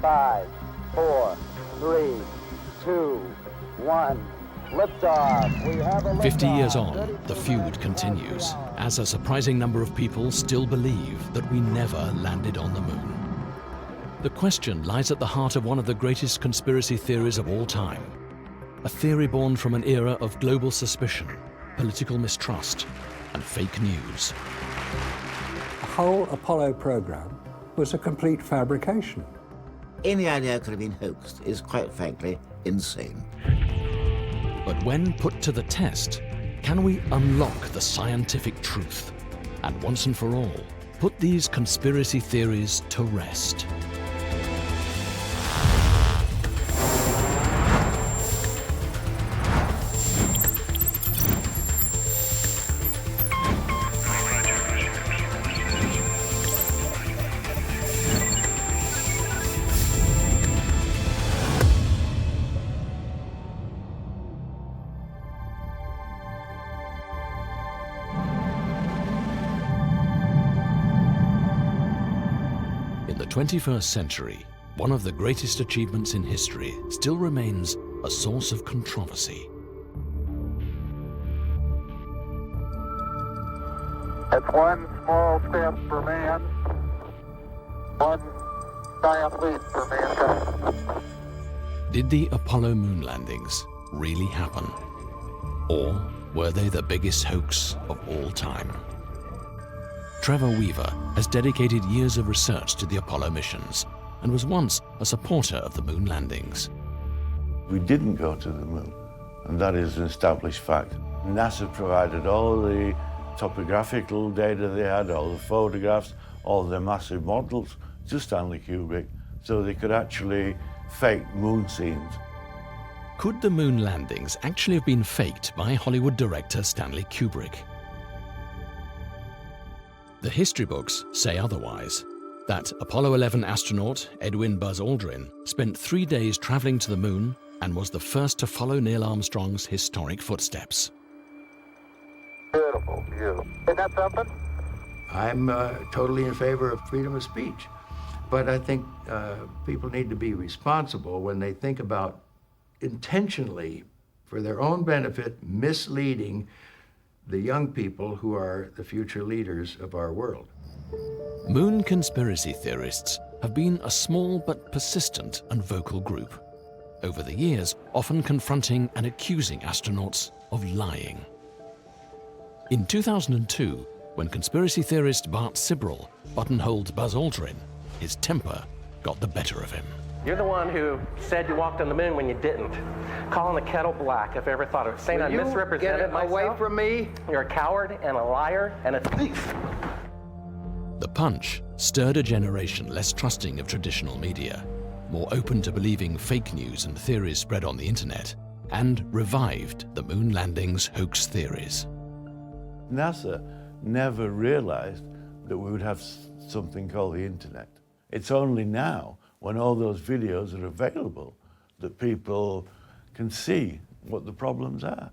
5, 4, 3, 2, 1. Liftoff. We have a liftoff. 50 years on, the feud continues, as a surprising number of people still believe that we never landed on the moon. The question lies at the heart of one of the greatest conspiracy theories of all time. A theory born from an era of global suspicion, political mistrust, and fake news. The whole Apollo program was a complete fabrication. Any idea could have been hoaxed is, quite frankly, insane. But when put to the test, can we unlock the scientific truth and once and for all put these conspiracy theories to rest? In the 21st century, one of the greatest achievements in history still remains a source of controversy. It's one small step for man, one giant leap for mankind. Did the Apollo moon landings really happen? Or were they the biggest hoax of all time? Trevor Weaver has dedicated years of research to the Apollo missions and was once a supporter of the moon landings. We didn't go to the moon, and that is an established fact. NASA provided all the topographical data they had, all the photographs, all the massive models to Stanley Kubrick, so they could actually fake moon scenes. Could the moon landings actually have been faked by Hollywood director Stanley Kubrick? The history books say otherwise, that Apollo 11 astronaut Edwin Buzz Aldrin spent 3 days traveling to the moon and was the first to follow Neil Armstrong's historic footsteps. Beautiful view. Isn't that something? I'm totally in favor of freedom of speech, but I think people need to be responsible when they think about intentionally, for their own benefit, misleading the young people who are the future leaders of our world. Moon conspiracy theorists have been a small but persistent and vocal group, over the years often confronting and accusing astronauts of lying. In 2002, when conspiracy theorist Bart Sibrel buttonholed Buzz Aldrin, his temper got the better of him. You're the one who said you walked on the moon when you didn't. Calling the kettle black if I ever thought of it. Saying I misrepresented myself. Away from me. You're a coward and a liar and a thief. The punch stirred a generation less trusting of traditional media, more open to believing fake news and theories spread on the internet, and revived the moon landings hoax theories. NASA never realized that we would have something called the internet. It's only now, when all those videos are available, that people can see what the problems are.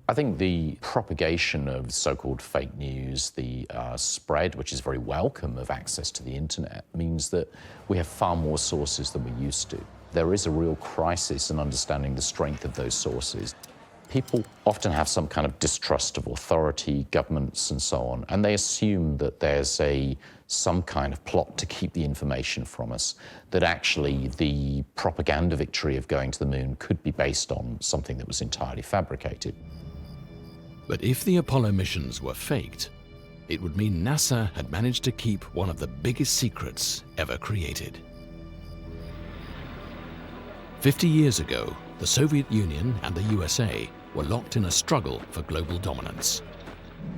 I think the propagation of so-called fake news, the spread, which is very welcome, of access to the internet, means that we have far more sources than we used to. There is a real crisis in understanding the strength of those sources. People often have some kind of distrust of authority, governments, and so on, and they assume that there's some kind of plot to keep the information from us, that actually the propaganda victory of going to the moon could be based on something that was entirely fabricated. But if the Apollo missions were faked, it would mean NASA had managed to keep one of the biggest secrets ever created. 50 years ago, the Soviet Union and the USA were locked in a struggle for global dominance.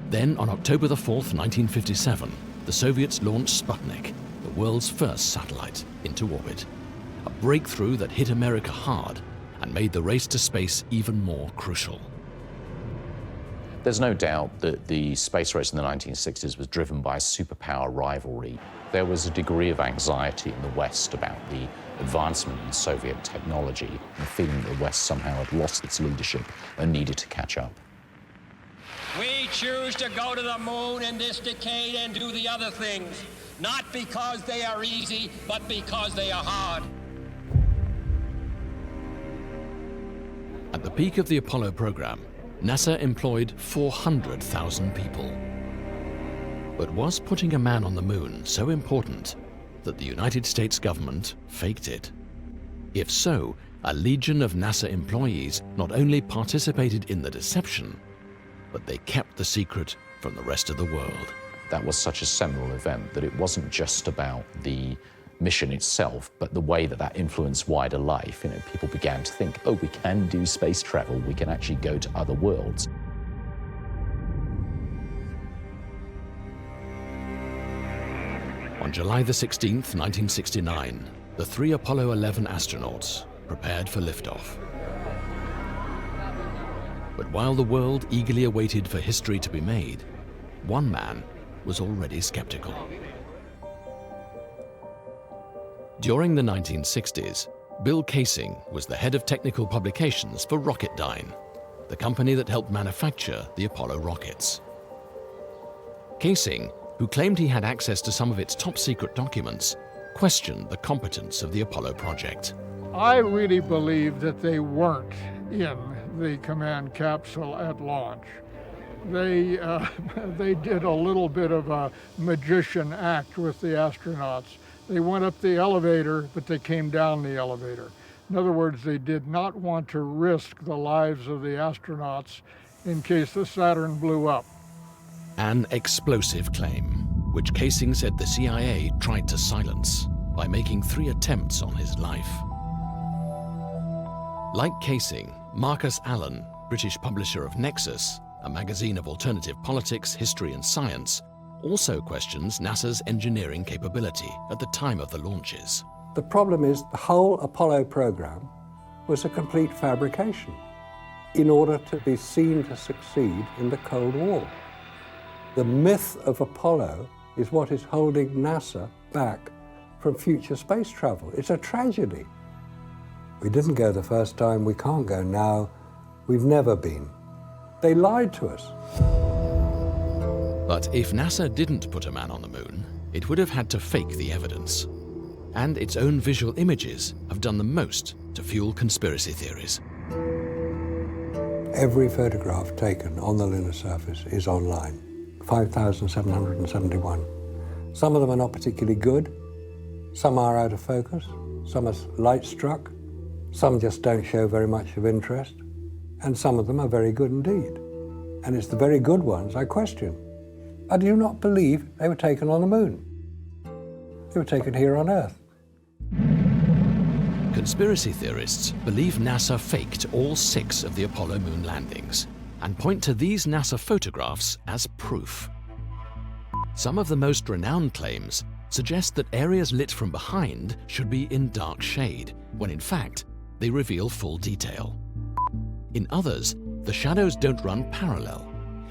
Then, on October the 4th, 1957, the Soviets launched Sputnik, the world's first satellite, into orbit. A breakthrough that hit America hard and made the race to space even more crucial. There's no doubt that the space race in the 1960s was driven by superpower rivalry. There was a degree of anxiety in the West about the advancement in Soviet technology, and the feeling that the West somehow had lost its leadership and needed to catch up. We choose to go to the moon in this decade and do the other things not because they are easy, but because they are hard. At the peak of the Apollo program, NASA employed 400,000 people. But was putting a man on the moon so important that the United States government faked it? If so, a legion of NASA employees not only participated in the deception, but they kept the secret from the rest of the world. That was such a seminal event that it wasn't just about the mission itself, but the way that that influenced wider life. You know, people began to think, oh, we can do space travel, we can actually go to other worlds. On July the 16th, 1969, the 3 Apollo 11 astronauts prepared for liftoff. But while the world eagerly awaited for history to be made, one man was already skeptical. During the 1960s, Bill Kaysing was the head of technical publications for Rocketdyne, the company that helped manufacture the Apollo rockets. Kaysing, who claimed he had access to some of its top-secret documents, questioned the competence of the Apollo project. I really believe that they weren't in the command capsule at launch. They did a little bit of a magician act with the astronauts. They went up the elevator, but they came down the elevator. In other words, they did not want to risk the lives of the astronauts in case the Saturn blew up. An explosive claim, which Kaysing said the CIA tried to silence by making 3 attempts on his life. Like Kaysing, Marcus Allen, British publisher of Nexus, a magazine of alternative politics, history and science, also questions NASA's engineering capability at the time of the launches. The problem is the whole Apollo program was a complete fabrication in order to be seen to succeed in the Cold War. The myth of Apollo is what is holding NASA back from future space travel. It's a tragedy. We didn't go the first time, we can't go now, we've never been. They lied to us. But if NASA didn't put a man on the moon, it would have had to fake the evidence. And its own visual images have done the most to fuel conspiracy theories. Every photograph taken on the lunar surface is online, 5,771. Some of them are not particularly good, some are out of focus, some are light struck, some just don't show very much of interest, and some of them are very good indeed. And it's the very good ones I question. I do not believe they were taken on the moon. They were taken here on Earth. Conspiracy theorists believe NASA faked all 6 of the Apollo moon landings and point to these NASA photographs as proof. Some of the most renowned claims suggest that areas lit from behind should be in dark shade, when in fact, they reveal full detail. In others, the shadows don't run parallel.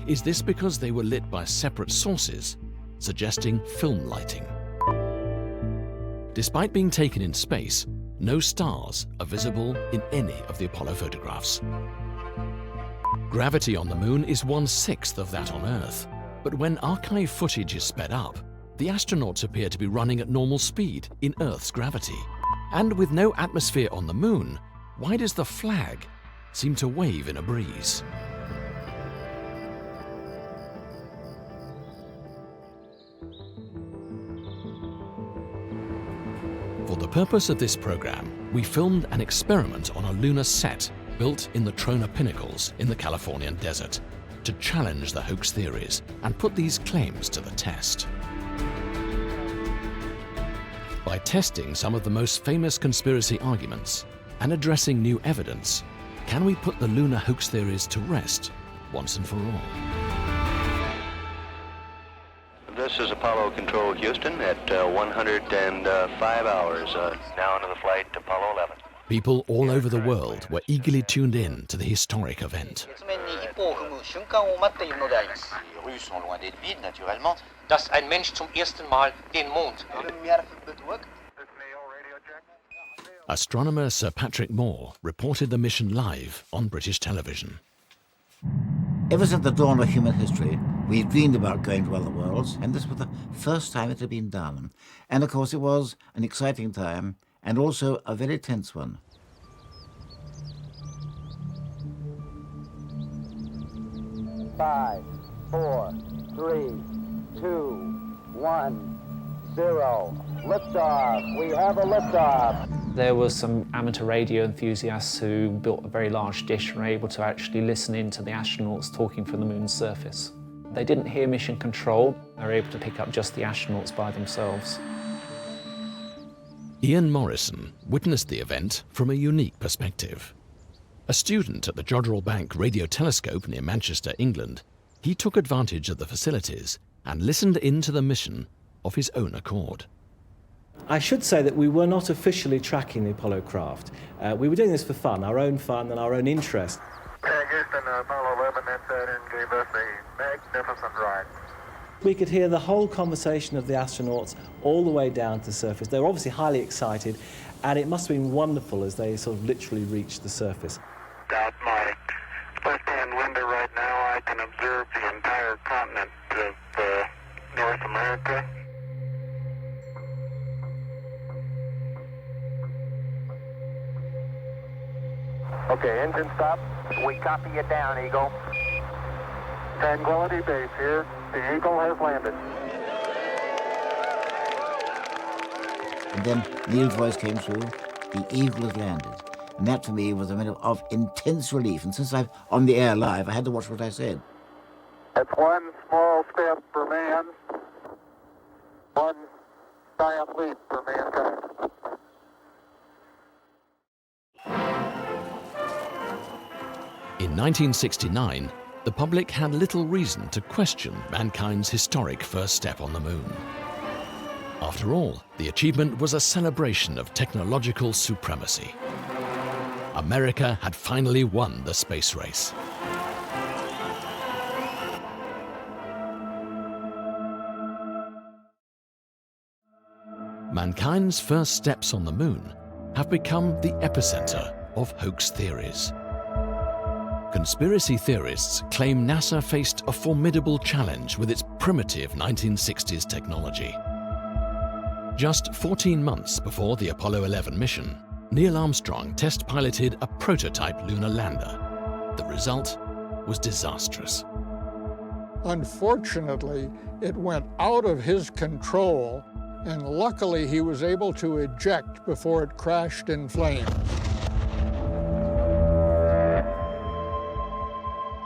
Is this because they were lit by separate sources, suggesting film lighting? Despite being taken in space, no stars are visible in any of the Apollo photographs. Gravity on the moon is 1/6 of that on Earth, but when archive footage is sped up, the astronauts appear to be running at normal speed in Earth's gravity. And with no atmosphere on the moon, why does the flag seem to wave in a breeze? For the purpose of this program, we filmed an experiment on a lunar set built in the Trona Pinnacles in the Californian desert to challenge the hoax theories and put these claims to the test. By testing some of the most famous conspiracy arguments and addressing new evidence, can we put the lunar hoax theories to rest once and for all? This is Apollo Control Houston at 105 hours, now onto the flight Apollo 11. People all over the world were eagerly tuned in to the historic event. Dass ein Mensch zum ersten Mal den Mond. Astronomer Sir Patrick Moore reported the mission live on British television. Ever since the dawn of human history, We dreamed about going to other worlds, and this was the first time it had been done. And of course it was an exciting time, and also a very tense one. Five, 4, 3, 2, 1, 0. Liftoff. We have a liftoff. There were some amateur radio enthusiasts who built a very large dish and were able to actually listen in to the astronauts talking from the moon's surface. They didn't hear mission control. They were able to pick up just the astronauts by themselves. Ian Morrison witnessed the event from a unique perspective. A student at the Jodrell Bank Radio Telescope near Manchester, England, he took advantage of the facilities and listened in to the mission of his own accord. I should say that we were not officially tracking the Apollo craft. We were doing this for fun, our own fun and our own interest. Houston, Apollo 11 entered and gave us a magnificent ride. We could hear the whole conversation of the astronauts all the way down to the surface. They were obviously highly excited, and it must have been wonderful as they sort of literally reached the surface. Out my left-hand window right now, I can observe the entire continent of North America. Okay, engine stop. We copy you down, Eagle. Tranquility Base here. The Eagle has landed. And then Neil's voice came through. The Eagle has landed. And that for me was a minute of intense relief. And since I'm on the air live, I had to watch what I said. It's one small step for man, one giant leap for mankind. In 1969, the public had little reason to question mankind's historic first step on the moon. After all, the achievement was a celebration of technological supremacy. America had finally won the space race. Mankind's first steps on the moon have become the epicenter of hoax theories. Conspiracy theorists claim NASA faced a formidable challenge with its primitive 1960s technology. Just 14 months before the Apollo 11 mission, Neil Armstrong test-piloted a prototype lunar lander. The result was disastrous. Unfortunately, it went out of his control, and luckily he was able to eject before it crashed in flames.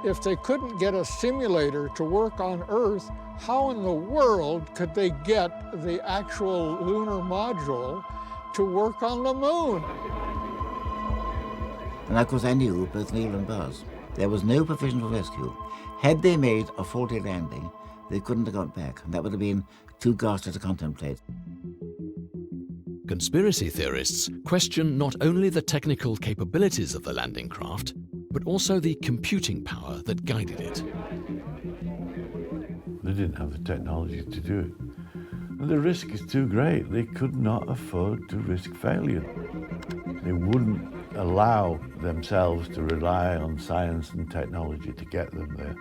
If they couldn't get a simulator to work on Earth, how in the world could they get the actual lunar module to work on the moon? And of course I knew both Neil and Buzz. There was no provision for rescue. Had they made a faulty landing, they couldn't have got back, and that would have been too ghastly to contemplate. Conspiracy theorists question not only the technical capabilities of the landing craft, but also the computing power that guided it. They didn't have the technology to do it. And the risk is too great. They could not afford to risk failure. They wouldn't allow themselves to rely on science and technology to get them there.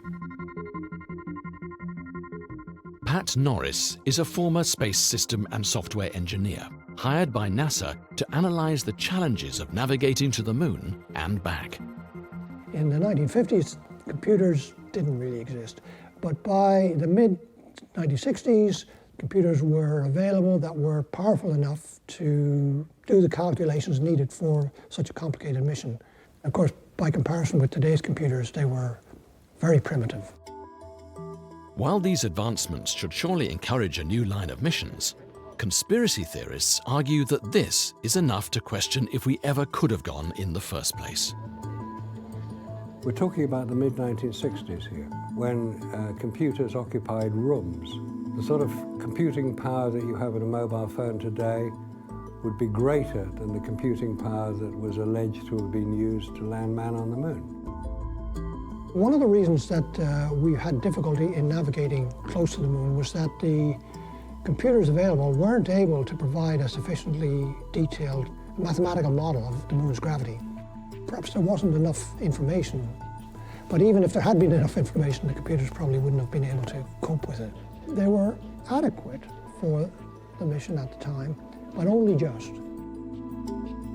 Pat Norris is a former space system and software engineer, hired by NASA to analyze the challenges of navigating to the moon and back. In the 1950s, computers didn't really exist. But by the mid-1960s, computers were available that were powerful enough to do the calculations needed for such a complicated mission. Of course, by comparison with today's computers, they were very primitive. While these advancements should surely encourage a new line of missions, conspiracy theorists argue that this is enough to question if we ever could have gone in the first place. We're talking about the mid-1960s here, when computers occupied rooms. The sort of computing power that you have in a mobile phone today would be greater than the computing power that was alleged to have been used to land man on the moon. One of the reasons that we had difficulty in navigating close to the moon was that the computers available weren't able to provide a sufficiently detailed mathematical model of the moon's gravity. Perhaps there wasn't enough information. But even if there had been enough information, the computers probably wouldn't have been able to cope with it. They were adequate for the mission at the time, but only just.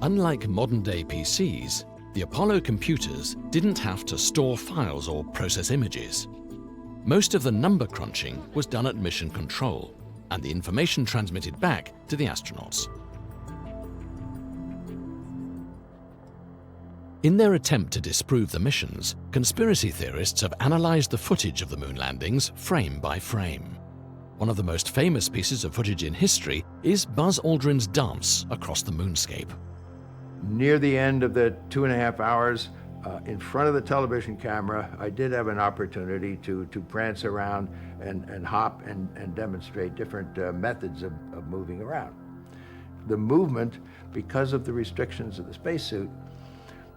Unlike modern-day PCs, the Apollo computers didn't have to store files or process images. Most of the number crunching was done at mission control, and the information transmitted back to the astronauts. In their attempt to disprove the missions, conspiracy theorists have analyzed the footage of the moon landings frame by frame. One of the most famous pieces of footage in history is Buzz Aldrin's dance across the moonscape. Near the end of the 2.5 hours, in front of the television camera, I did have an opportunity to prance around and hop and demonstrate different methods of moving around. The movement, because of the restrictions of the spacesuit,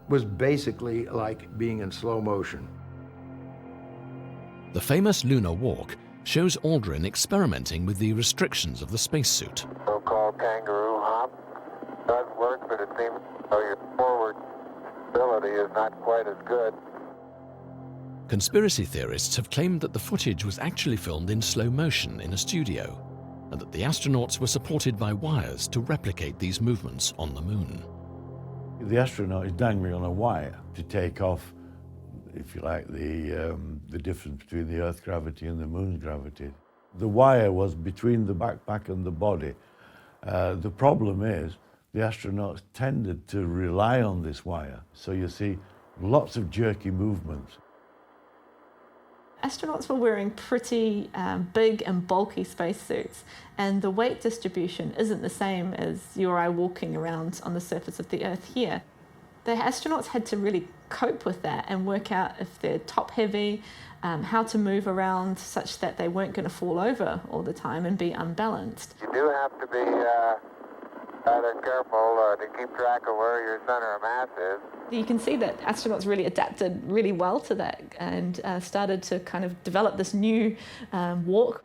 was basically like being in slow motion. The famous lunar walk shows Aldrin experimenting with the restrictions of the spacesuit. So-called kangaroo hop does work, but it seems your forward ability is not quite as good. Conspiracy theorists have claimed that the footage was actually filmed in slow motion in a studio, and that the astronauts were supported by wires to replicate these movements on the moon. The astronaut is dangling on a wire to take off, if you like, the difference between the Earth's gravity and the moon's gravity. The wire was between the backpack and the body. The problem is the astronauts tended to rely on this wire, so you see lots of jerky movements. Astronauts were wearing pretty big and bulky spacesuits, and the weight distribution isn't the same as you or I walking around on the surface of the Earth here. The astronauts had to really cope with that and work out if they're top heavy, how to move around such that they weren't going to fall over all the time and be unbalanced. You do have to be rather careful to keep track of where your center of mass is. You can see that astronauts really adapted really well to that and started to kind of develop this new walk.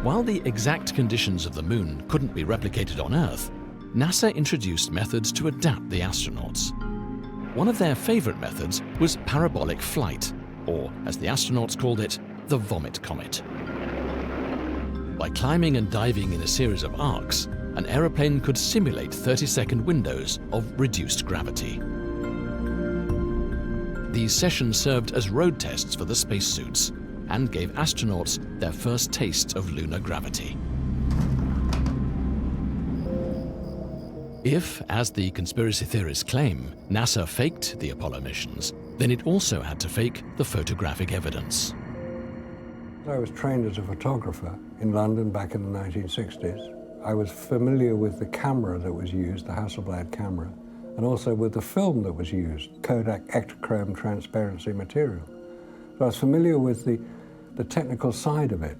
While the exact conditions of the moon couldn't be replicated on Earth, NASA introduced methods to adapt the astronauts. One of their favorite methods was parabolic flight, or as the astronauts called it, the vomit comet. By climbing and diving in a series of arcs, an aeroplane could simulate 30-second windows of reduced gravity. These sessions served as road tests for the spacesuits and gave astronauts their first taste of lunar gravity. If, as the conspiracy theorists claim, NASA faked the Apollo missions, then it also had to fake the photographic evidence. I was trained as a photographer in London back in the 1960s. I was familiar with the camera that was used, the Hasselblad camera, and also with the film that was used, Kodak Ektachrome transparency material. So I was familiar with the technical side of it.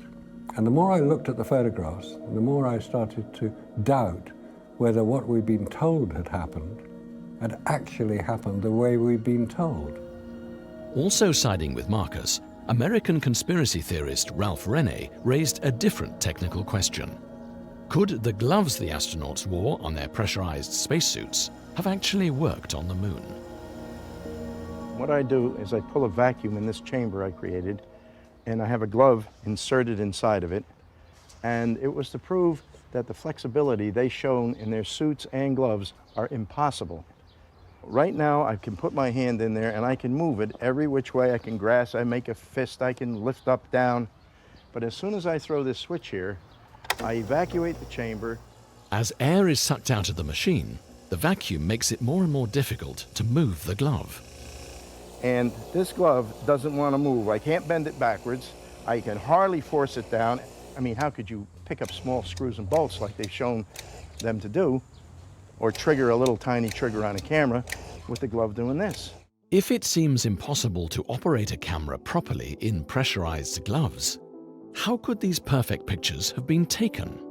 And the more I looked at the photographs, the more I started to doubt whether what we'd been told had actually happened the way we'd been told. Also siding with Marcus, American conspiracy theorist Ralph Rene raised a different technical question. Could the gloves the astronauts wore on their pressurized spacesuits have actually worked on the moon? What I do is I pull a vacuum in this chamber I created, and I have a glove inserted inside of it, and it was to prove that the flexibility they shown in their suits and gloves are impossible. Right now, I can put my hand in there and I can move it every which way. I can grasp, I make a fist, I can lift up, down. But as soon as I throw this switch here, I evacuate the chamber. As air is sucked out of the machine, the vacuum makes it more and more difficult to move the glove. And this glove doesn't want to move. I can't bend it backwards. I can hardly force it down. I mean, how could you pick up small screws and bolts like they've shown them to do, or trigger a little tiny trigger on a camera with the glove doing this? If it seems impossible to operate a camera properly in pressurized gloves, how could these perfect pictures have been taken?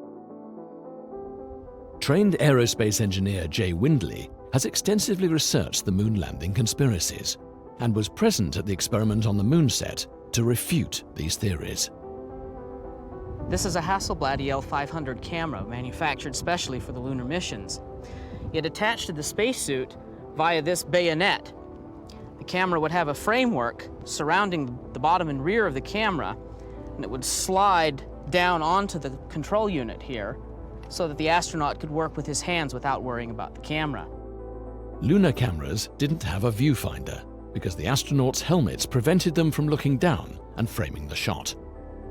Trained aerospace engineer Jay Windley has extensively researched the moon landing conspiracies and was present at the experiment on the moon set to refute these theories. This is a Hasselblad EL500 camera manufactured specially for the lunar missions. It attached to the spacesuit via this bayonet. The camera would have a framework surrounding the bottom and rear of the camera, and it would slide down onto the control unit here so that the astronaut could work with his hands without worrying about the camera. Lunar cameras didn't have a viewfinder because the astronauts' helmets prevented them from looking down and framing the shot.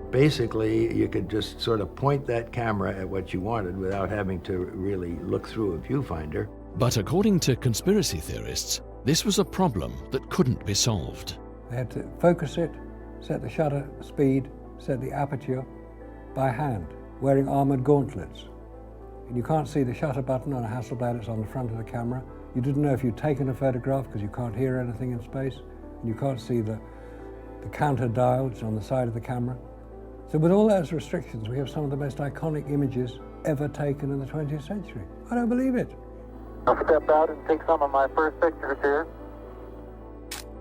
Basically, you could just sort of point that camera at what you wanted without having to really look through a viewfinder. But according to conspiracy theorists, this was a problem that couldn't be solved. They had to focus it, set the shutter speed, set the aperture by hand, wearing armored gauntlets. And you can't see the shutter button on a Hasselblad, it's on the front of the camera. You didn't know if you'd taken a photograph because you can't hear anything in space. And you can't see the counter dial, it's on the side of the camera. So with all those restrictions, we have some of the most iconic images ever taken in the 20th century. I don't believe it. I'll step out and take some of my first pictures here.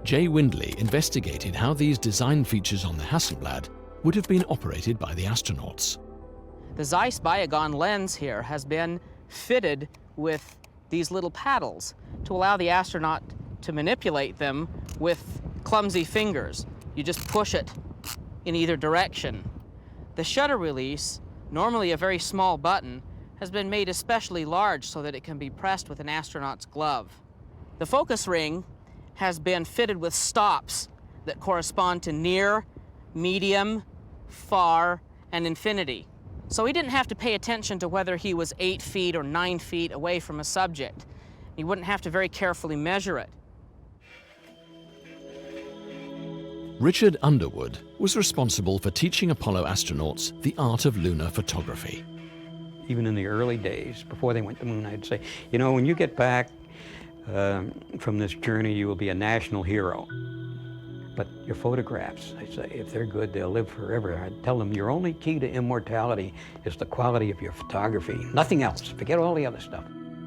Jay Windley investigated how these design features on the Hasselblad would have been operated by the astronauts. The Zeiss Biogon lens here has been fitted with these little paddles to allow the astronaut to manipulate them with clumsy fingers. You just push it in either direction. The shutter release, normally a very small button, has been made especially large so that it can be pressed with an astronaut's glove. The focus ring has been fitted with stops that correspond to near, medium, far, and infinity. So he didn't have to pay attention to whether he was 8 feet or 9 feet away from a subject. He wouldn't have to very carefully measure it. Richard Underwood was responsible for teaching Apollo astronauts the art of lunar photography. Even in the early days, before they went to the moon, I'd say, you know, when you get back from this journey, you will be a national hero. But your photographs, I say, if they're good, they'll live forever. I'd tell them your only key to immortality is the quality of your photography. Nothing else. Forget all the other stuff.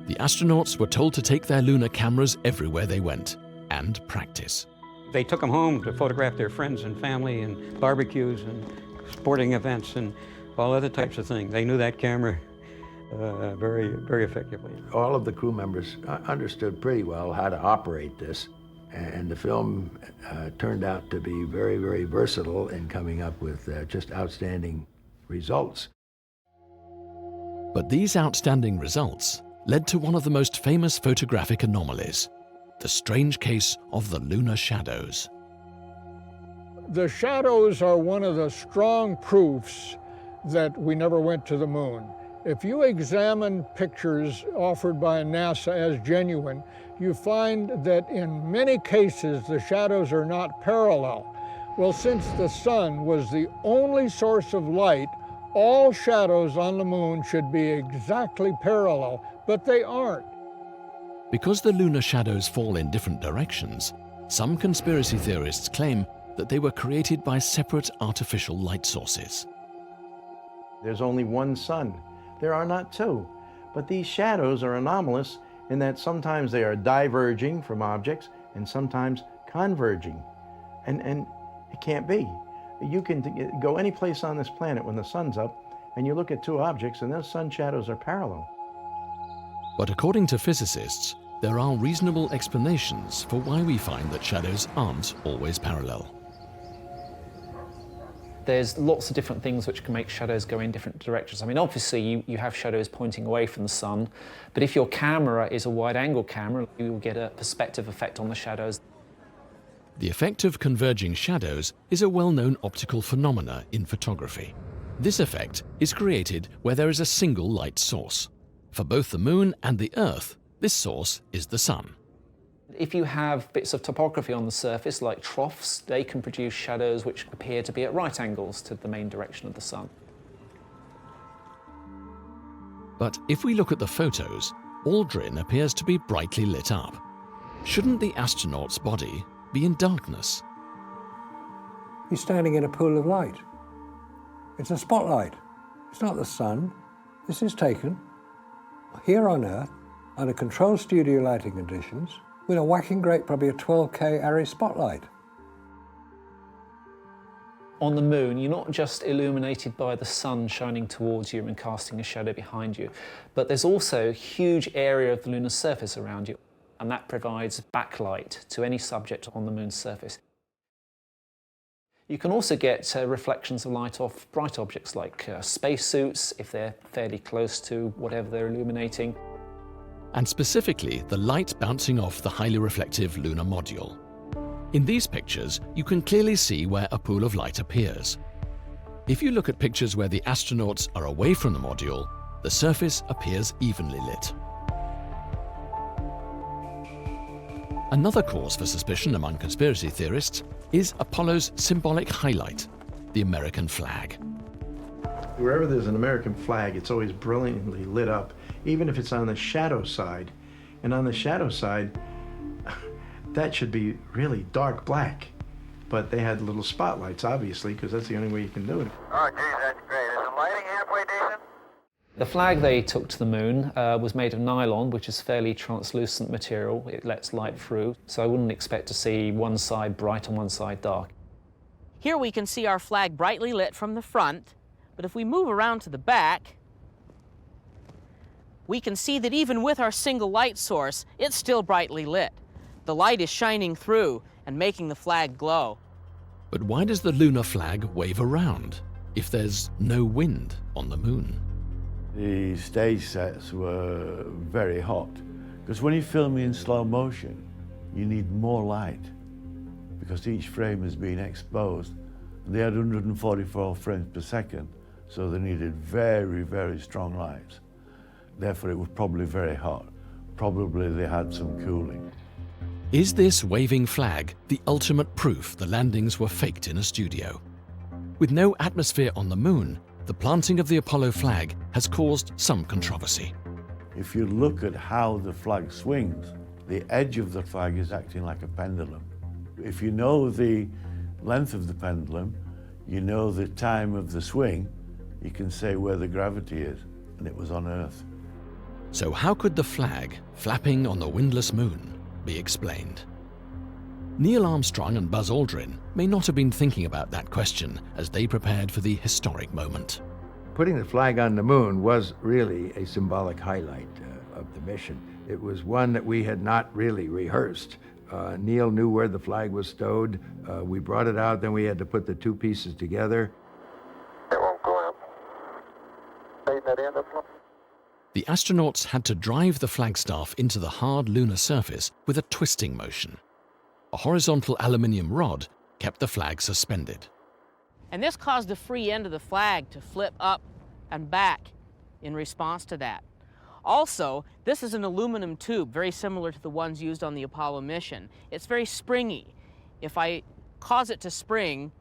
The astronauts were told to take their lunar cameras everywhere they went and practice. They took them home to photograph their friends and family and barbecues and sporting events and all other types of things. They knew that camera very, very effectively. All of the crew members understood pretty well how to operate this, and the film turned out to be very, very versatile in coming up with just outstanding results. But these outstanding results led to one of the most famous photographic anomalies, the strange case of the lunar shadows. The shadows are one of the strong proofs that we never went to the moon. If you examine pictures offered by NASA as genuine, you find that in many cases the shadows are not parallel. Well, since the sun was the only source of light, all shadows on the moon should be exactly parallel, but they aren't. Because the lunar shadows fall in different directions, some conspiracy theorists claim that they were created by separate artificial light sources. There's only one sun. There are not two. But these shadows are anomalous in that sometimes they are diverging from objects and sometimes converging. And it can't be. You can go any place on this planet when the sun's up and you look at two objects and those sun shadows are parallel. But according to physicists, there are reasonable explanations for why we find that shadows aren't always parallel. There's lots of different things which can make shadows go in different directions. I mean, obviously you have shadows pointing away from the sun, but if your camera is a wide-angle camera, you will get a perspective effect on the shadows. The effect of converging shadows is a well-known optical phenomena in photography. This effect is created where there is a single light source. For both the moon and the Earth, this source is the sun. If you have bits of topography on the surface, like troughs, they can produce shadows which appear to be at right angles to the main direction of the sun. But if we look at the photos, Aldrin appears to be brightly lit up. Shouldn't the astronaut's body be in darkness? He's standing in a pool of light. It's a spotlight. It's not the sun. This is taken here on Earth under controlled studio lighting conditions with a whacking great, probably a 12K Arri spotlight. On the moon, you're not just illuminated by the sun shining towards you and casting a shadow behind you, but there's also a huge area of the lunar surface around you. and that provides backlight to any subject on the moon's surface. You can also get reflections of light off bright objects like spacesuits, if they're fairly close to whatever they're illuminating. And specifically, the light bouncing off the highly reflective lunar module. In these pictures, you can clearly see where a pool of light appears. If you look at pictures where the astronauts are away from the module, the surface appears evenly lit. Another cause for suspicion among conspiracy theorists is Apollo's symbolic highlight, the American flag. Wherever there's an American flag, it's always brilliantly lit up, even if it's on the shadow side. And on the shadow side, that should be really dark black. But they had little spotlights, obviously, because that's the only way you can do it. Oh, geez, that's great. Is the lighting halfway decent? The flag they took to the moon was made of nylon, which is fairly translucent material. It lets light through, so I wouldn't expect to see one side bright and one side dark. Here we can see our flag brightly lit from the front, but if we move around to the back, we can see that even with our single light source, it's still brightly lit. The light is shining through and making the flag glow. But why does the lunar flag wave around if there's no wind on the moon? The stage sets were very hot, because when you film in slow motion, you need more light, because each frame is being exposed. They had 144 frames per second, so they needed very, very strong lights. Therefore, it was probably very hot. Probably they had some cooling. Is this waving flag the ultimate proof the landings were faked in a studio? With no atmosphere on the moon, the planting of the Apollo flag has caused some controversy. If you look at how the flag swings, the edge of the flag is acting like a pendulum. If you know the length of the pendulum, you know the time of the swing, you can say where the gravity is, and it was on Earth. So how could the flag, flapping on the windless moon, be explained? Neil Armstrong and Buzz Aldrin may not have been thinking about that question as they prepared for the historic moment. Putting the flag on the moon was really a symbolic highlight of the mission. It was one that we had not really rehearsed. Neil knew where the flag was stowed. We brought it out, then we had to put the two pieces together. It won't go up. Straighten that end up. The astronauts had to drive the flagstaff into the hard lunar surface with a twisting motion. A horizontal aluminium rod kept the flag suspended. And this caused the free end of the flag to flip up and back in response to that. Also, this is an aluminum tube, very similar to the ones used on the Apollo mission. It's very springy. If I cause it to spring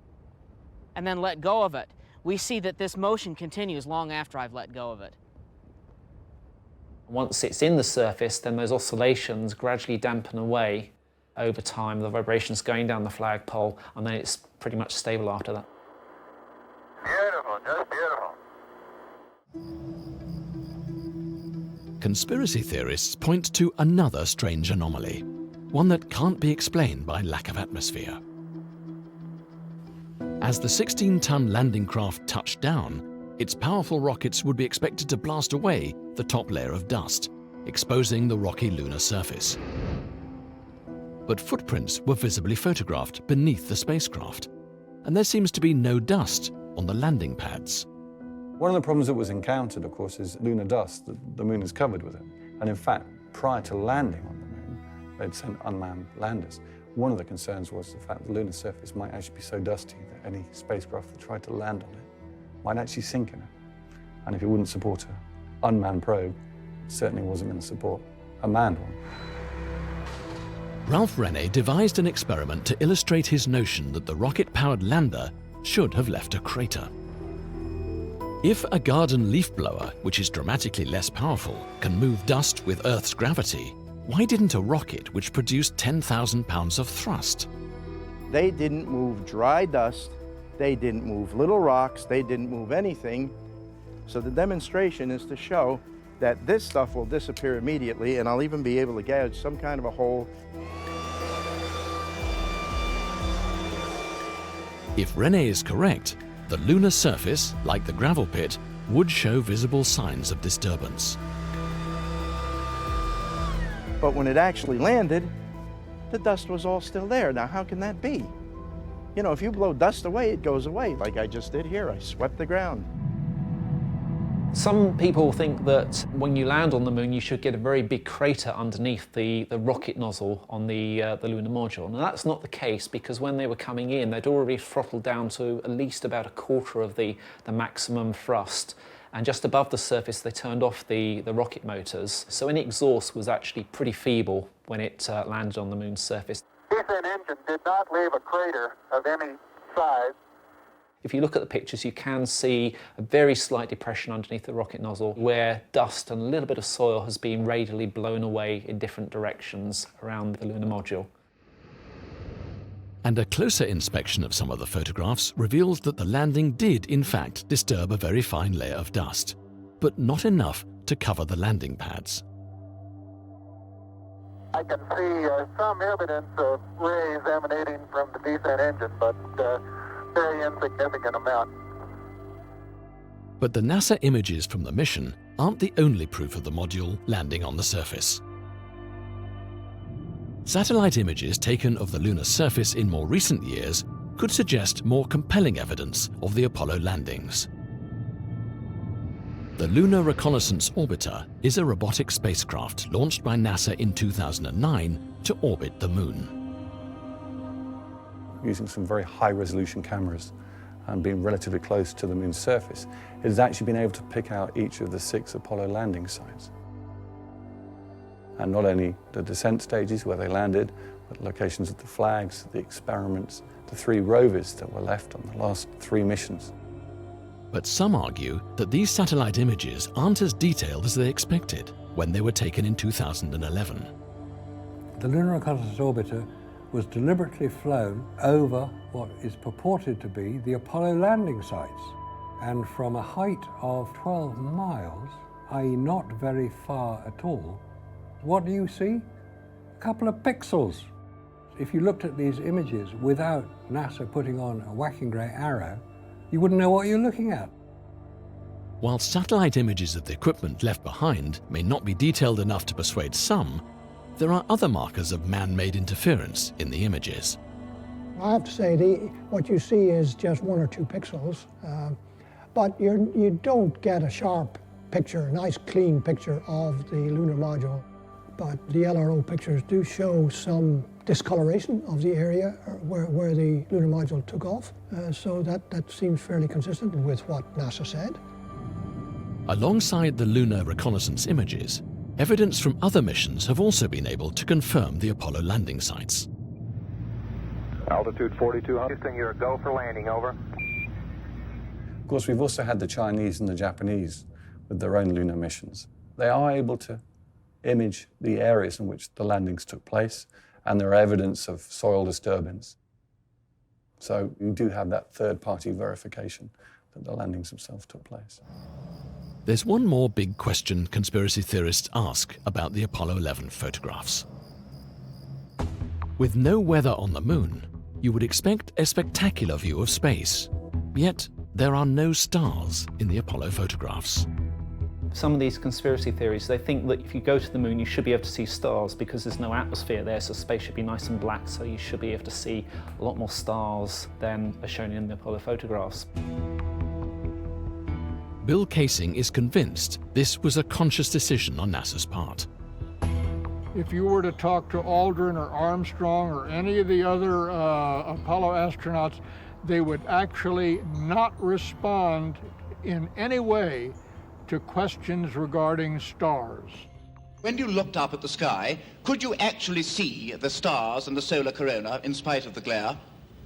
and then let go of it, we see that this motion continues long after I've let go of it. Once it's in the surface, then those oscillations gradually dampen away over time, the vibrations going down the flagpole, and then it's pretty much stable after that. Beautiful, just beautiful. Conspiracy theorists point to another strange anomaly, one that can't be explained by lack of atmosphere. As the 16-ton landing craft touched down, its powerful rockets would be expected to blast away the top layer of dust, exposing the rocky lunar surface. But footprints were visibly photographed beneath the spacecraft, and there seems to be no dust on the landing pads. One of the problems that was encountered, of course, is lunar dust. The moon is covered with it. And in fact, prior to landing on the moon, they'd sent unmanned landers. One of the concerns was the fact the lunar surface might actually be so dusty that any spacecraft that tried to land on it might actually sink in it. And if it wouldn't support an unmanned probe, it certainly wasn't going to support a manned one. Ralph Rene devised an experiment to illustrate his notion that the rocket-powered lander should have left a crater. If a garden leaf blower, which is dramatically less powerful, can move dust with Earth's gravity, why didn't a rocket which produced 10,000 pounds of thrust? They didn't move dry dust, they didn't move little rocks, they didn't move anything. So the demonstration is to show that this stuff will disappear immediately, and I'll even be able to gouge some kind of a hole. If Rene is correct, the lunar surface, like the gravel pit, would show visible signs of disturbance. But when it actually landed, the dust was all still there. Now, how can that be? You know, if you blow dust away, it goes away, like I just did here. I swept the ground. Some people think that when you land on the moon, you should get a very big crater underneath the rocket nozzle on the lunar module. Now, that's not the case, because when they were coming in, they'd already throttled down to at least about a quarter of the maximum thrust. And just above the surface, they turned off the rocket motors. So any exhaust was actually pretty feeble when it landed on the moon's surface. This engine did not leave a crater of any size. If you look at the pictures, you can see a very slight depression underneath the rocket nozzle where dust and a little bit of soil has been radially blown away in different directions around the lunar module. And a closer inspection of some of the photographs reveals that the landing did, in fact, disturb a very fine layer of dust, but not enough to cover the landing pads. I can see some evidence of rays emanating from the descent engine, but very insignificant amount. But the NASA images from the mission aren't the only proof of the module landing on the surface. Satellite images taken of the lunar surface in more recent years could suggest more compelling evidence of the Apollo landings. The Lunar Reconnaissance Orbiter is a robotic spacecraft launched by NASA in 2009 to orbit the Moon. Using some very high-resolution cameras and being relatively close to the Moon's surface, it has actually been able to pick out each of the 6 Apollo landing sites. And not only the descent stages where they landed, but locations of the flags, the experiments, the 3 rovers that were left on the last 3 missions. But some argue that these satellite images aren't as detailed as they expected when they were taken in 2011. The Lunar Reconnaissance Orbiter was deliberately flown over what is purported to be the Apollo landing sites. And from a height of 12 miles, i.e. not very far at all, what do you see? A couple of pixels. If you looked at these images without NASA putting on a whacking grey arrow, you wouldn't know what you're looking at. While satellite images of the equipment left behind may not be detailed enough to persuade some, there are other markers of man-made interference in the images. I have to say, what you see is just 1 or 2 pixels, but you don't get a sharp picture, a nice clean picture of the lunar module. But the LRO pictures do show some discoloration of the area where the lunar module took off, so that seems fairly consistent with what NASA said. Alongside the lunar reconnaissance images, evidence from other missions have also been able to confirm the Apollo landing sites. Altitude 4200. Houston, you're a go for landing, over. Of course, we've also had the Chinese and the Japanese with their own lunar missions. They are able to image the areas in which the landings took place, and there are evidence of soil disturbance. So you do have that third-party verification that the landings themselves took place. There's one more big question conspiracy theorists ask about the Apollo 11 photographs. With no weather on the Moon, you would expect a spectacular view of space. Yet, there are no stars in the Apollo photographs. Some of these conspiracy theories, they think that if you go to the Moon, you should be able to see stars because there's no atmosphere there, so space should be nice and black, so you should be able to see a lot more stars than are shown in the Apollo photographs. Bill Casing is convinced this was a conscious decision on NASA's part. If you were to talk to Aldrin or Armstrong or any of the other Apollo astronauts, they would actually not respond in any way to questions regarding stars. When you looked up at the sky, could you actually see the stars and the solar corona in spite of the glare?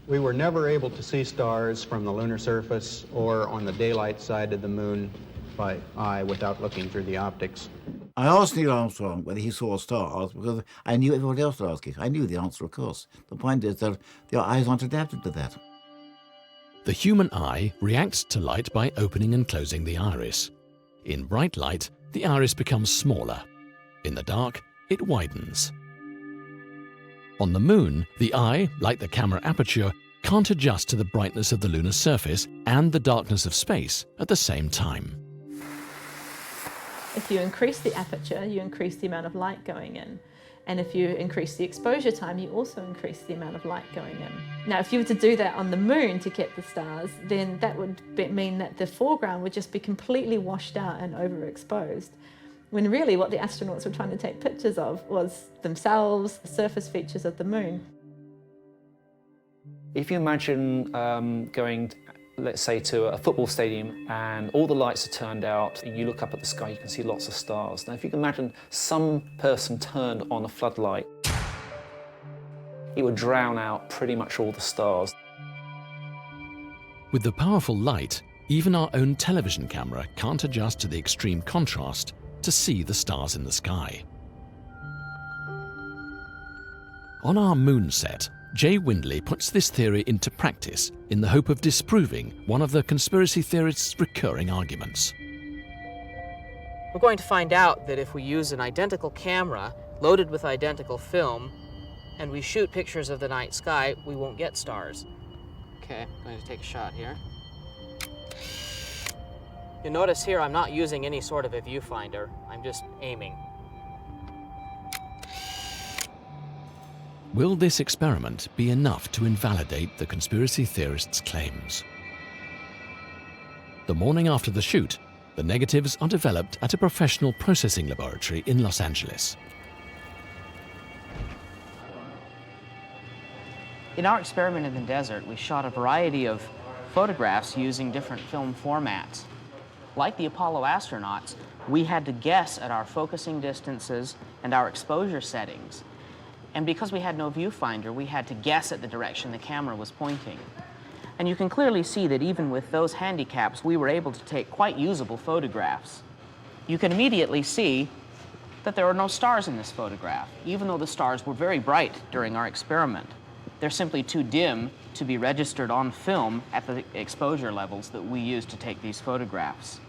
We were never able to see stars from the lunar surface or on the daylight side of the Moon by eye without looking through the optics. I asked Neil Armstrong whether he saw stars because I knew everybody else would ask it. I knew the answer, of course. The point is that their eyes aren't adapted to that. The human eye reacts to light by opening and closing the iris. In bright light, the iris becomes smaller. In the dark, it widens. On the Moon, the eye, like the camera aperture, can't adjust to the brightness of the lunar surface and the darkness of space at the same time. If you increase the aperture, you increase the amount of light going in. And if you increase the exposure time, you also increase the amount of light going in. Now, if you were to do that on the moon to get the stars, then that would mean that the foreground would just be completely washed out and overexposed. When really what the astronauts were trying to take pictures of was themselves, the surface features of the moon. If you imagine going, let's say, to a football stadium and all the lights are turned out, and you look up at the sky, you can see lots of stars. Now, if you can imagine some person turned on a floodlight, it would drown out pretty much all the stars. With the powerful light, even our own television camera can't adjust to the extreme contrast to see the stars in the sky. On our moon set, Jay Windley puts this theory into practice in the hope of disproving one of the conspiracy theorists' recurring arguments. We're going to find out that if we use an identical camera loaded with identical film and we shoot pictures of the night sky, we won't get stars. Okay, I'm going to take a shot here. You notice here I'm not using any sort of a viewfinder. I'm just aiming. Will this experiment be enough to invalidate the conspiracy theorists' claims? The morning after the shoot, the negatives are developed at a professional processing laboratory in Los Angeles. In our experiment in the desert, we shot a variety of photographs using different film formats. Like the Apollo astronauts, we had to guess at our focusing distances and our exposure settings. And because we had no viewfinder, we had to guess at the direction the camera was pointing. And you can clearly see that even with those handicaps, we were able to take quite usable photographs. You can immediately see that there are no stars in this photograph, even though the stars were very bright during our experiment. They're simply too dim to be registered on film at the exposure levels that we used to take these photographs.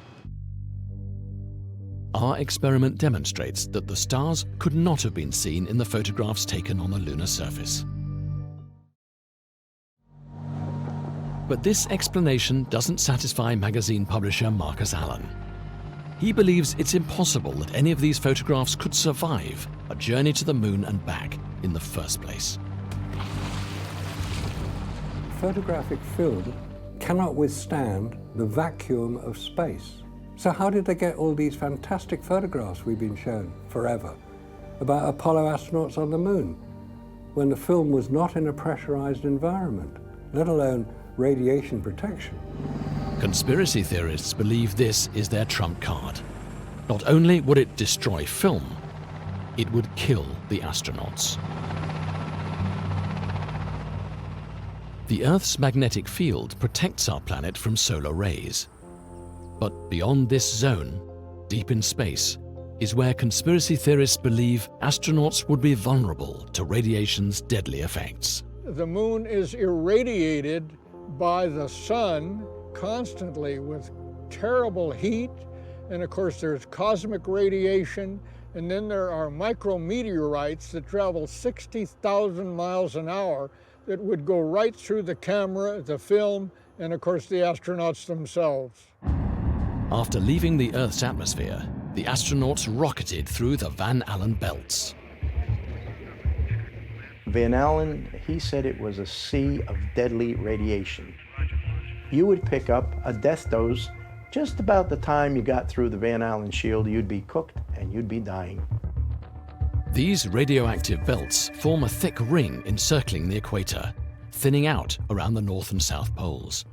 Our experiment demonstrates that the stars could not have been seen in the photographs taken on the lunar surface. But this explanation doesn't satisfy magazine publisher Marcus Allen. He believes it's impossible that any of these photographs could survive a journey to the moon and back in the first place. Photographic film cannot withstand the vacuum of space. So how did they get all these fantastic photographs we've been shown forever about Apollo astronauts on the moon when the film was not in a pressurized environment, let alone radiation protection? Conspiracy theorists believe this is their trump card. Not only would it destroy film, it would kill the astronauts. The Earth's magnetic field protects our planet from solar rays. But beyond this zone, deep in space, is where conspiracy theorists believe astronauts would be vulnerable to radiation's deadly effects. The moon is irradiated by the sun constantly with terrible heat, and of course there's cosmic radiation, and then there are micrometeorites that travel 60,000 miles an hour that would go right through the camera, the film, and of course the astronauts themselves. After leaving the Earth's atmosphere, the astronauts rocketed through the Van Allen belts. Van Allen, he said it was a sea of deadly radiation. You would pick up a death dose just about the time you got through the Van Allen shield. You'd be cooked and you'd be dying. These radioactive belts form a thick ring encircling the equator, thinning out around the North and South poles.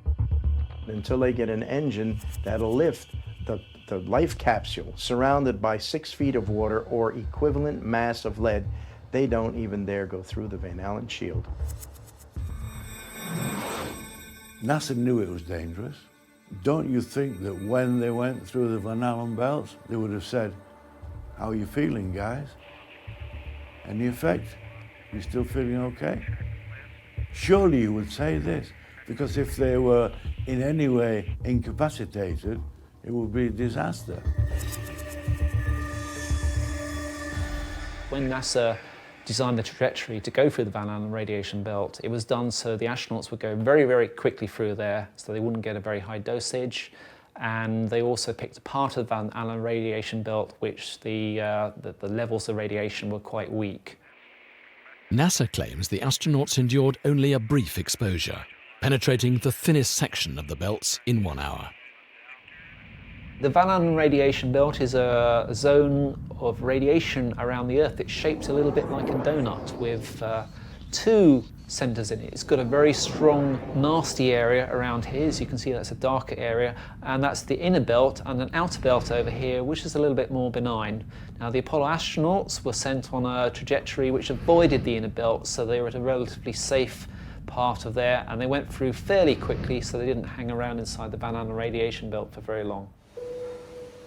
Until they get an engine that'll lift the life capsule surrounded by 6 feet of water or equivalent mass of lead, they don't even dare go through the Van Allen shield. NASA knew it was dangerous. Don't you think that when they went through the Van Allen belts, they would have said, "How are you feeling, guys? Any effect? You still feeling okay?" Surely you would say this, because if they were in any way incapacitated, it would be a disaster. When NASA designed the trajectory to go through the Van Allen radiation belt, it was done so the astronauts would go very, very quickly through there, so they wouldn't get a very high dosage, and they also picked a part of the Van Allen radiation belt which the levels of radiation were quite weak. NASA claims the astronauts endured only a brief exposure, penetrating the thinnest section of the belts in 1 hour. The Van Allen radiation belt is a zone of radiation around the Earth. It's shaped a little bit like a donut with two centres in it. It's got a very strong, nasty area around here. As you can see, that's a darker area, and that's the inner belt, and an outer belt over here, which is a little bit more benign. Now, the Apollo astronauts were sent on a trajectory which avoided the inner belt, so they were at a relatively safe part of there, and they went through fairly quickly, so they didn't hang around inside the Van Allen radiation belt for very long.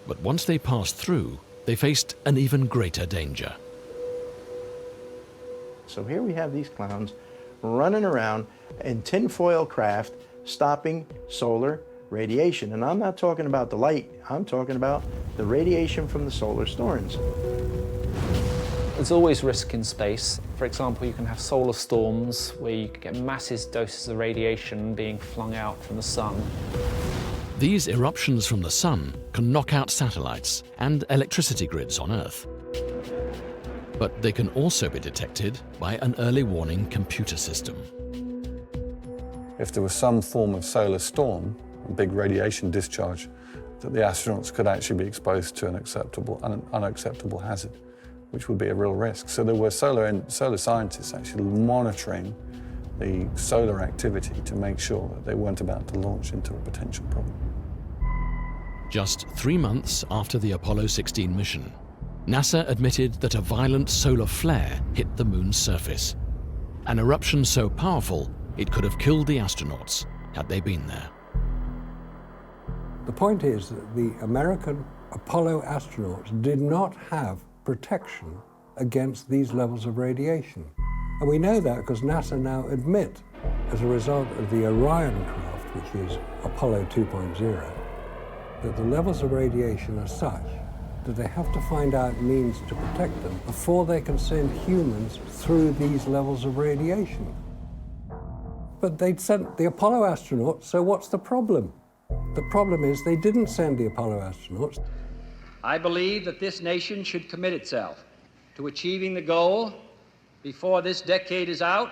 But once they passed through, they faced an even greater danger. So here we have these clowns running around in tinfoil craft, stopping solar radiation. And I'm not talking about the light, I'm talking about the radiation from the solar storms. There's always risk in space. For example, you can have solar storms where you can get massive doses of radiation being flung out from the sun. These eruptions from the sun can knock out satellites and electricity grids on Earth. But they can also be detected by an early warning computer system. If there was some form of solar storm, a big radiation discharge, that the astronauts could actually be exposed to an unacceptable hazard, which would be a real risk. So there were solar scientists actually monitoring the solar activity to make sure that they weren't about to launch into a potential problem. Just 3 months after the Apollo 16 mission, NASA admitted that a violent solar flare hit the moon's surface, an eruption so powerful it could have killed the astronauts had they been there. The point is that the American Apollo astronauts did not have protection against these levels of radiation. And we know that because NASA now admit, as a result of the Orion craft, which is Apollo 2.0, that the levels of radiation are such that they have to find out means to protect them before they can send humans through these levels of radiation. But they'd sent the Apollo astronauts, so what's the problem? The problem is they didn't send the Apollo astronauts. I believe that this nation should commit itself to achieving the goal before this decade is out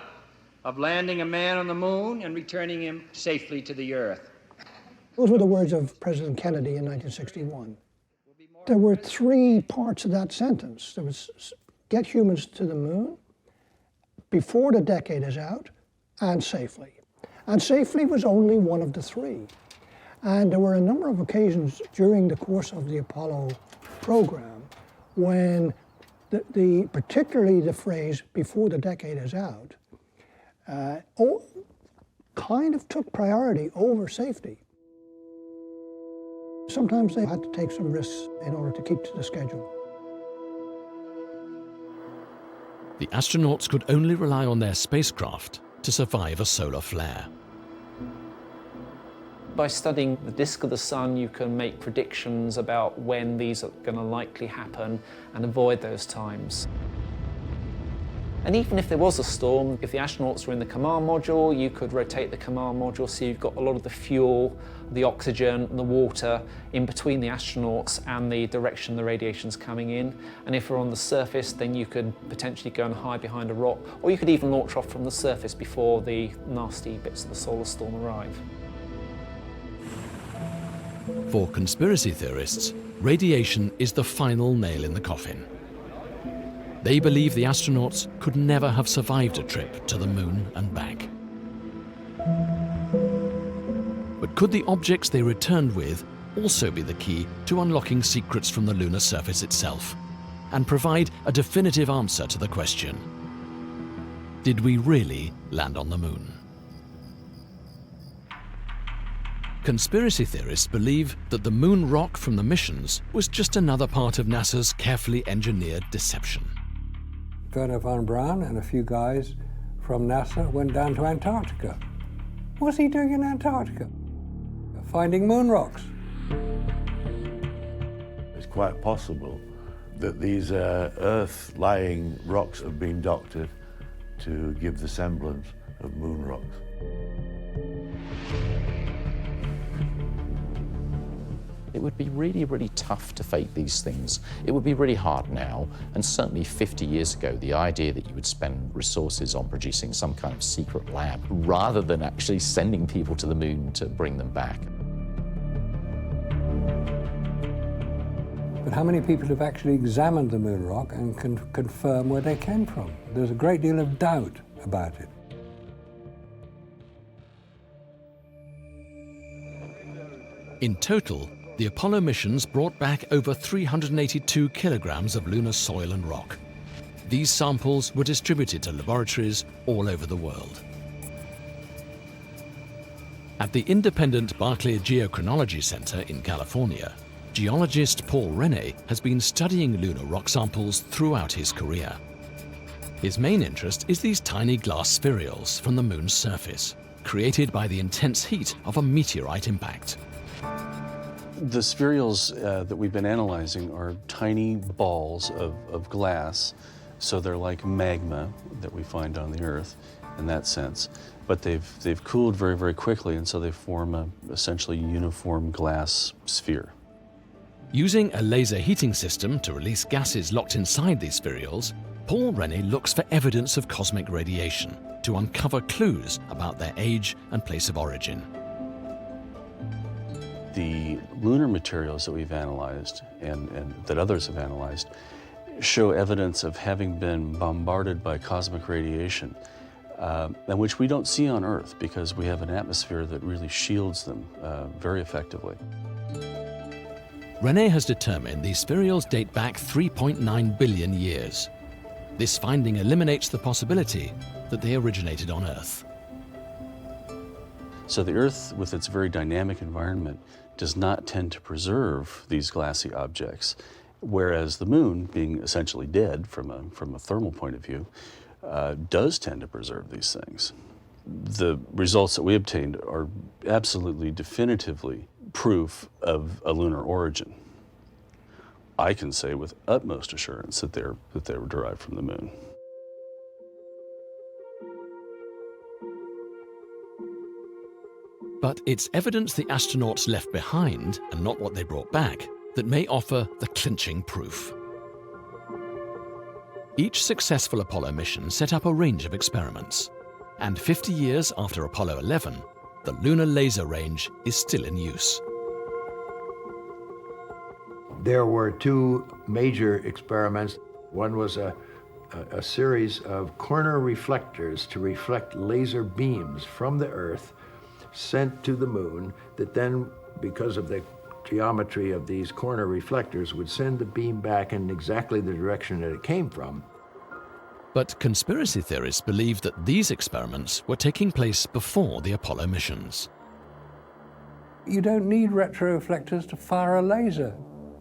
of landing a man on the moon and returning him safely to the Earth. Those were the words of President Kennedy in 1961. There were 3 parts of that sentence. There was get humans to the moon, before the decade is out, and safely. And safely was only one of the 3. And there were a number of occasions during the course of the Apollo program when particularly the phrase, before the decade is out, kind of took priority over safety. Sometimes they had to take some risks in order to keep to the schedule. The astronauts could only rely on their spacecraft to survive a solar flare. By studying the disk of the sun, you can make predictions about when these are going to likely happen and avoid those times. And even if there was a storm, if the astronauts were in the command module, you could rotate the command module so you've got a lot of the fuel, the oxygen, and the water in between the astronauts and the direction the radiation's coming in. And if we're on the surface, then you could potentially go and hide behind a rock, or you could even launch off from the surface before the nasty bits of the solar storm arrive. For conspiracy theorists, radiation is the final nail in the coffin. They believe the astronauts could never have survived a trip to the moon and back. But could the objects they returned with also be the key to unlocking secrets from the lunar surface itself and provide a definitive answer to the question, did we really land on the moon? Conspiracy theorists believe that the moon rock from the missions was just another part of NASA's carefully engineered deception. Werner von Braun and a few guys from NASA went down to Antarctica. What's he doing in Antarctica? Finding moon rocks. It's quite possible that these Earth-lying rocks have been doctored to give the semblance of moon rocks. It would be really, really tough to fake these things. It would be really hard now, and certainly 50 years ago, the idea that you would spend resources on producing some kind of secret lab rather than actually sending people to the moon to bring them back. But how many people have actually examined the moon rock and can confirm where they came from? There's a great deal of doubt about it. In total, the Apollo missions brought back over 382 kilograms of lunar soil and rock. These samples were distributed to laboratories all over the world. At the independent Berkeley Geochronology Center in California, geologist Paul Rene has been studying lunar rock samples throughout his career. His main interest is these tiny glass spherules from the moon's surface, created by the intense heat of a meteorite impact. The spherules that we've been analyzing are tiny balls of glass, so they're like magma that we find on the Earth in that sense. But they've cooled very, very quickly, and so they form a essentially uniform glass sphere. Using a laser heating system to release gases locked inside these spherules, Paul Rene looks for evidence of cosmic radiation to uncover clues about their age and place of origin. The lunar materials that we've analyzed and that others have analyzed show evidence of having been bombarded by cosmic radiation, and which we don't see on Earth because we have an atmosphere that really shields them very effectively. Rene has determined these spherules date back 3.9 billion years. This finding eliminates the possibility that they originated on Earth. So the Earth, with its very dynamic environment, does not tend to preserve these glassy objects, whereas the Moon, being essentially dead from a thermal point of view, does tend to preserve these things. The results that we obtained are absolutely definitively proof of a lunar origin. I can say with utmost assurance that they were derived from the Moon. But it's evidence the astronauts left behind, and not what they brought back, that may offer the clinching proof. Each successful Apollo mission set up a range of experiments, and 50 years after Apollo 11, the lunar laser range is still in use. There were two major experiments. One was a series of corner reflectors to reflect laser beams from the Earth sent to the Moon that then, because of the geometry of these corner reflectors, would send the beam back in exactly the direction that it came from. But conspiracy theorists believe that these experiments were taking place before the Apollo missions. You don't need retroreflectors to fire a laser.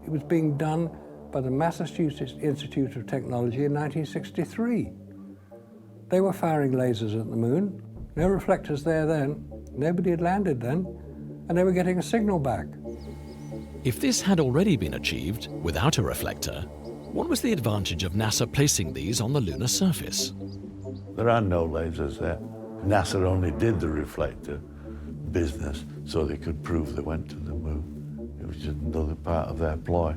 It was being done by the Massachusetts Institute of Technology in 1963. They were firing lasers at the Moon. No reflectors there then. Nobody had landed then, and they were getting a signal back. If this had already been achieved without a reflector, what was the advantage of NASA placing these on the lunar surface? There are no lasers there. NASA only did the reflector business so they could prove they went to the Moon. It was just another part of their ploy.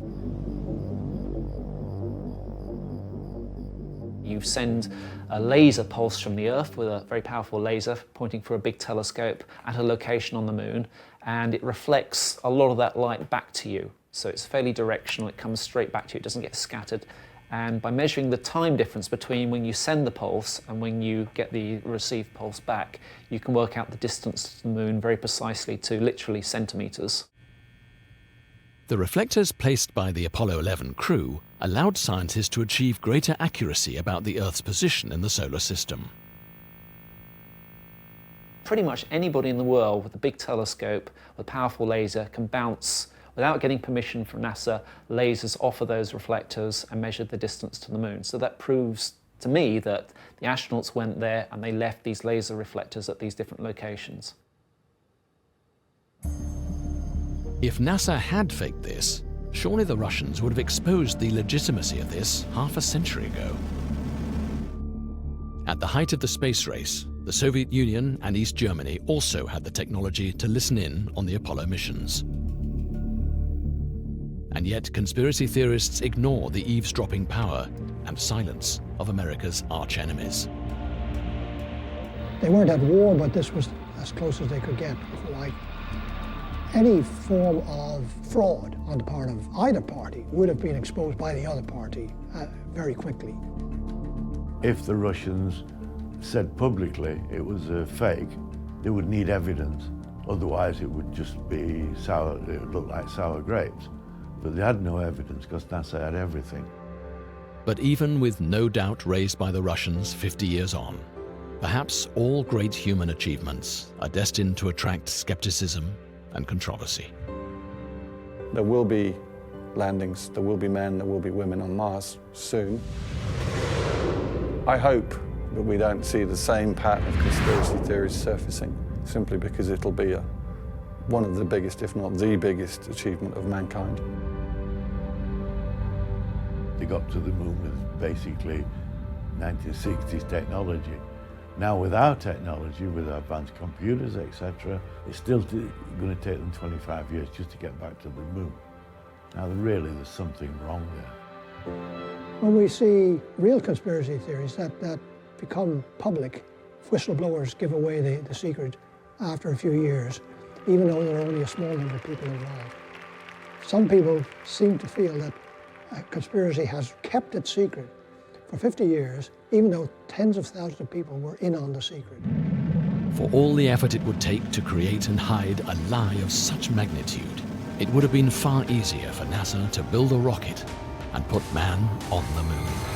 You send a laser pulse from the Earth with a very powerful laser pointing through a big telescope at a location on the Moon, and it reflects a lot of that light back to you. So it's fairly directional, it comes straight back to you, it doesn't get scattered. And by measuring the time difference between when you send the pulse and when you get the received pulse back, you can work out the distance to the Moon very precisely to literally centimeters. The reflectors placed by the Apollo 11 crew allowed scientists to achieve greater accuracy about the Earth's position in the solar system. Pretty much anybody in the world with a big telescope, with a powerful laser, can bounce, without getting permission from NASA, lasers off of those reflectors and measure the distance to the Moon. So that proves to me that the astronauts went there and they left these laser reflectors at these different locations. If NASA had faked this, surely the Russians would have exposed the legitimacy of this half a century ago. At the height of the space race, the Soviet Union and East Germany also had the technology to listen in on the Apollo missions. And yet conspiracy theorists ignore the eavesdropping power and silence of America's arch-enemies. They weren't at war, but this was as close as they could get, if you like. Any form of fraud on the part of either party would have been exposed by the other party very quickly. If the Russians said publicly it was a fake, they would need evidence. Otherwise it would just be sour, it would look like sour grapes. But they had no evidence because NASA had everything. But even with no doubt raised by the Russians 50 years on, perhaps all great human achievements are destined to attract skepticism and controversy. There will be landings, there will be men, there will be women on Mars soon. I hope that we don't see the same pattern of conspiracy theories surfacing, simply because it'll be one of the biggest, if not the biggest, achievement of mankind. They got to the moon with basically 1960s technology. Now with our technology, with advanced computers, etc., it's still going to take them 25 years just to get back to the moon. Now really there's something wrong there. When we see real conspiracy theories that become public, whistleblowers give away the secret after a few years, even though there are only a small number of people involved. Some people seem to feel that a conspiracy has kept it secret for 50 years, even though tens of thousands of people were in on the secret. For all the effort it would take to create and hide a lie of such magnitude, it would have been far easier for NASA to build a rocket and put man on the moon.